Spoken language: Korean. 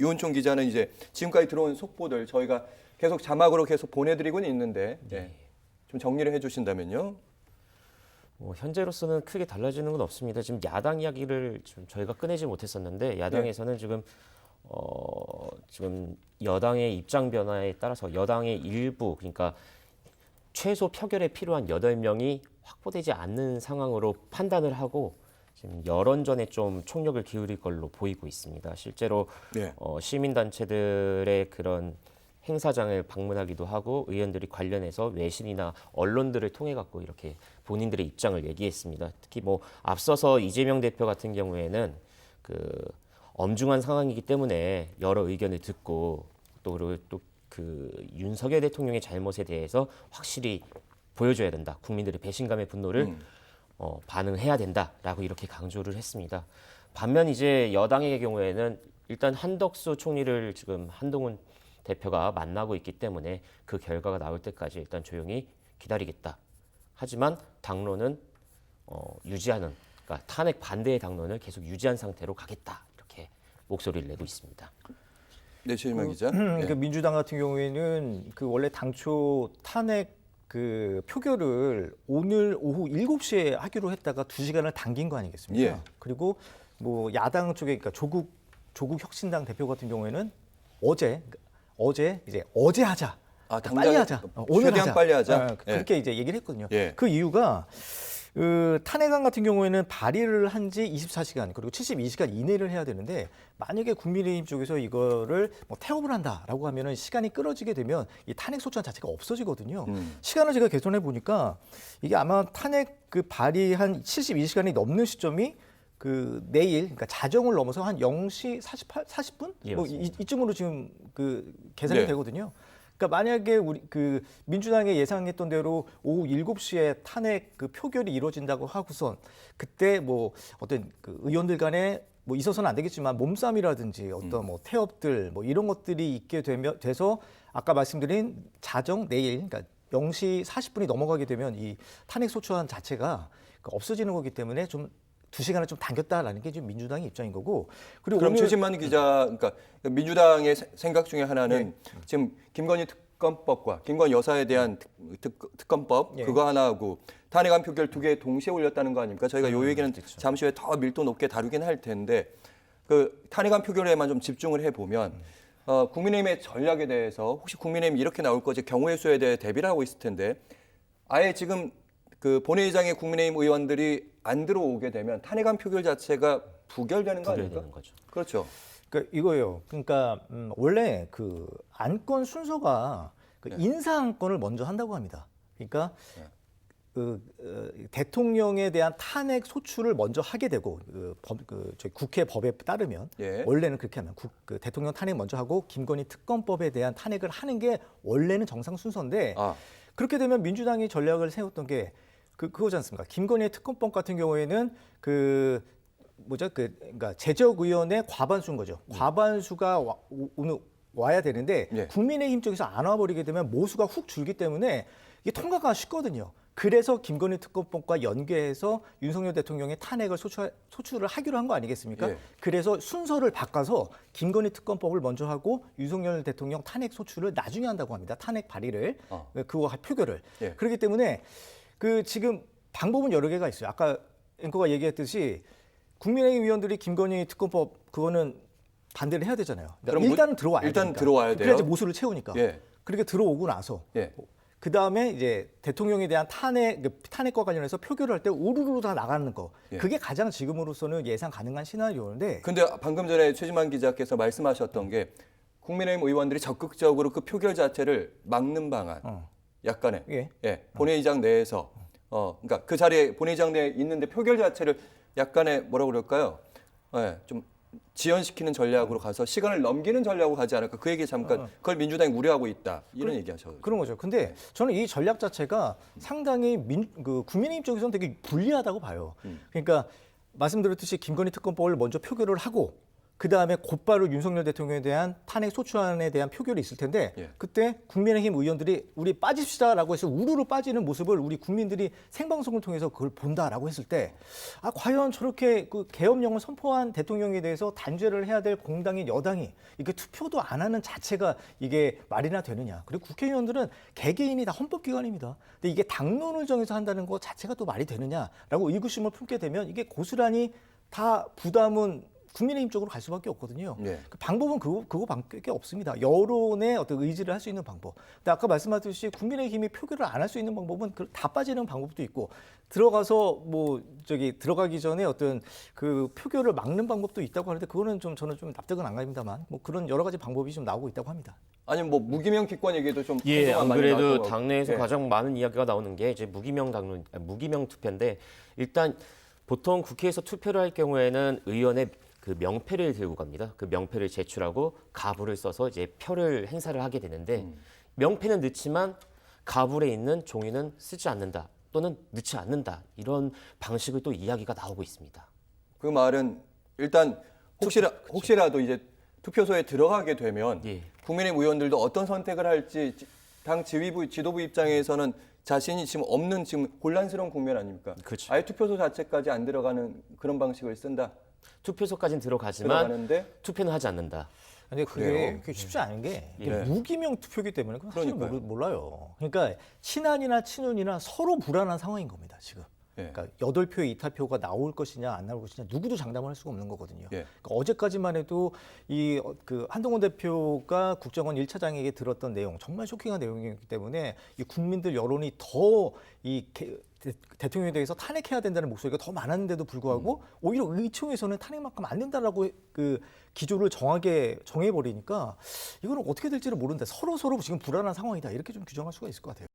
유은총 기자는 이제 지금까지 들어온 속보들 저희가 계속 자막으로 계속 보내드리고는 있는데 좀 정리를 해주신다면요. 현재로서는 크게 달라지는 건 없습니다. 지금 야당 이야기를 좀 저희가 꺼내지 못했었는데 야당에서는 지금 여당의 입장 변화에 따라서 여당의 일부 그러니까 최소 표결에 필요한 8명이 확보되지 않는 상황으로 판단을 하고 지금 여론전에 좀 총력을 기울일 걸로 보이고 있습니다. 실제로 시민단체들의 그런 행사장을 방문하기도 하고 의원들이 관련해서 외신이나 언론들을 통해 갖고 이렇게 본인들의 입장을 얘기했습니다. 특히 앞서서 이재명 대표 같은 경우에는 엄중한 상황이기 때문에 여러 의견을 듣고 또 윤석열 대통령의 잘못에 대해서 확실히 보여줘야 된다. 국민들의 배신감의 분노를 반응해야 된다라고 이렇게 강조를 했습니다. 반면 이제 여당의 경우에는 일단 한덕수 총리를 지금 한동훈 대표가 만나고 있기 때문에 그 결과가 나올 때까지 일단 조용히 기다리겠다. 하지만 당론은 유지하는, 그러니까 탄핵 반대의 당론을 계속 유지한 상태로 가겠다. 이렇게 목소리를 내고 있습니다. 네, 최진만 기자. 민주당 같은 경우에는 원래 당초 탄핵 표결을 오늘 오후 7시에 하기로 했다가 2시간을 당긴 거 아니겠습니까? 예. 그리고 야당 쪽에 그러니까 조국 혁신당 대표 같은 경우에는 어제 하자. 빨리 하자. 오늘 최대한 하자. 빨리 하자. 그렇게 이제 얘기를 했거든요. 예. 그 이유가 탄핵안 같은 경우에는 발의를 한 지 24시간 그리고 72시간 이내를 해야 되는데 만약에 국민의힘 쪽에서 이거를 태업을 한다라고 하면은 시간이 끌어지게 되면 이 탄핵 소추안 자체가 없어지거든요. 시간을 제가 계산해 보니까 이게 아마 탄핵 발의한 72시간이 넘는 시점이 내일 그러니까 자정을 넘어서 한 0시 40분 예, 이쯤으로 지금 계산이 되거든요. 그러니까 만약에 우리 민주당이 예상했던 대로 오후 7시에 탄핵 표결이 이루어진다고 하고선 그때 어떤 의원들 간에 있어서는 안 되겠지만 몸싸움이라든지 어떤 태업들 이런 것들이 있게 돼서 아까 말씀드린 자정 내일 그러니까 0시 40분이 넘어가게 되면 이 탄핵 소추안 자체가 없어지는 거기 때문에 좀 2시간을 좀 당겼다라는 게 지금 민주당의 입장인 거고. 그리고 그럼 최진만 기자, 그러니까 민주당의 생각 중에 하나는 지금 김건희 특검법과 김건희 여사에 대한 특검법 그거 하나하고 탄핵안 표결 2개 동시에 올렸다는 거 아닙니까? 저희가 요 얘기는 잠시 후에 더 밀도 높게 다루긴 할 텐데 탄핵안 표결에만 좀 집중을 해보면 국민의힘의 전략에 대해서 혹시 국민의힘이 이렇게 나올 거지 경우의 수에 대해 대비를 하고 있을 텐데 아예 지금 본회의장에 국민의힘 의원들이 안 들어오게 되면 탄핵안 표결 자체가 부결되는 거 아닙니까? 거죠. 그렇죠. 그러니까 이거예요. 그러니까 원래 안건 순서가 인사 안건을 먼저 한다고 합니다. 그러니까 대통령에 대한 탄핵 소추를 먼저 하게 되고 저희 국회 법에 따르면 원래는 그렇게 하면 대통령 탄핵 먼저 하고 김건희 특검법에 대한 탄핵을 하는 게 원래는 정상 순서인데 그렇게 되면 민주당이 전략을 세웠던 게 그거지 않습니까? 김건희 특검법 같은 경우에는 그러니까 재적의원의 과반수인 거죠. 과반수가 오늘 와야 되는데 국민의힘 쪽에서 안 와버리게 되면 모수가 훅 줄기 때문에 이게 통과가 쉽거든요. 그래서 김건희 특검법과 연계해서 윤석열 대통령의 탄핵을 소추를 하기로 한 거 아니겠습니까? 그래서 순서를 바꿔서 김건희 특검법을 먼저 하고 윤석열 대통령 탄핵 소추를 나중에 한다고 합니다. 탄핵 발의를 그거 표결을. 그렇기 때문에 지금 방법은 여러 개가 있어요. 아까 앵커가 얘기했듯이 국민의힘 의원들이 김건희 특검법 그거는 반대를 해야 되잖아요. 그러니까 일단은 들어와야 돼요. 일단 들어와야 돼요. 그래야지 모수를 채우니까. 그렇게 들어오고 나서 그 다음에 이제 대통령에 대한 탄핵과 관련해서 표결을 할 때 우르르 다 나가는 거. 그게 가장 지금으로서는 예상 가능한 시나리오인데. 근데 방금 전에 최진만 기자께서 말씀하셨던 게 국민의힘 의원들이 적극적으로 그 표결 자체를 막는 방안. 약간의 본회의장 내에서 그러니까 그 자리에 본회의장 내에 있는데 표결 자체를 약간의 뭐라고 그럴까요? 좀 지연시키는 전략으로 가서 시간을 넘기는 전략으로 가지 않을까? 그 얘기 잠깐 그걸 민주당이 우려하고 있다. 이런 얘기하셔요. 그런 거죠. 근데 저는 이 전략 자체가 상당히 국민의힘 쪽에서는 되게 불리하다고 봐요. 그러니까 말씀드렸듯이 김건희 특검법을 먼저 표결을 하고 그다음에 곧바로 윤석열 대통령에 대한 탄핵 소추안에 대한 표결이 있을 텐데 예. 그때 국민의힘 의원들이 우리 빠집시다라고 해서 우르르 빠지는 모습을 우리 국민들이 생방송을 통해서 그걸 본다라고 했을 때 과연 저렇게 그 계엄령을 선포한 대통령에 대해서 단죄를 해야 될 공당인 여당이 이게 투표도 안 하는 자체가 이게 말이나 되느냐. 그리고 국회의원들은 개개인이 다 헌법기관입니다. 근데 이게 당론을 정해서 한다는 것 자체가 또 말이 되느냐라고 의구심을 품게 되면 이게 고스란히 다 부담은 국민의힘 쪽으로 갈 수밖에 없거든요. 네. 그 방법은 그거밖에 없습니다. 여론의 어떤 의지를 할 수 있는 방법. 근데 아까 말씀하셨듯이 국민의힘이 표결을 안 할 수 있는 방법은 다 빠지는 방법도 있고 들어가서 들어가기 전에 어떤 그 표결을 막는 방법도 있다고 하는데 그거는 저는 좀 납득은 안 갑니다만 뭐 그런 여러 가지 방법이 좀 나오고 있다고 합니다. 아니 뭐 무기명 기권 얘기도 좀 예, 안 많이 그래도 나왔고. 당내에서 예. 가장 많은 이야기가 나오는 게 이제 무기명 투표인데 일단 보통 국회에서 투표를 할 경우에는 의원의 그 명패를 들고 갑니다. 그 명패를 제출하고 가부를 써서 이제 표를 행사를 하게 되는데 명패는 넣지만 가불에 있는 종이는 쓰지 않는다 또는 넣지 않는다 이런 방식의 또 이야기가 나오고 있습니다. 그 말은 일단 혹시라도 이제 투표소에 들어가게 되면 예. 국민의힘 의원들도 어떤 선택을 할지 당 지도부 입장에서는 자신이 지금 없는 혼란스러운 국면 아닙니까? 그렇죠. 아예 투표소 자체까지 안 들어가는 그런 방식을 쓴다. 투표소까지는 들어가지만 들어가는데 투표는 하지 않는다. 근데 그래요? 그게 쉽지 않은 게 이게 예. 무기명 투표기 때문에 그건 사실 그러니까요. 몰라요. 그러니까 친한이나 친윤이나 서로 불안한 상황인 겁니다, 지금. 예. 그러니까 8표의 이탈표가 나올 것이냐 안 나올 것이냐 누구도 장담을 할 수가 없는 거거든요. 예. 그러니까 어제까지만 해도 그 한동훈 대표가 국정원 1차장에게 들었던 내용 정말 쇼킹한 내용이기 때문에 이 국민들 여론이 더 대통령에 대해서 탄핵해야 된다는 목소리가 더 많았는데도 불구하고 오히려 의총에서는 탄핵만큼 안 된다라고 그 기조를 정해버리니까 이거는 어떻게 될지를 모르는데 서로 지금 불안한 상황이다 이렇게 좀 규정할 수가 있을 것 같아요.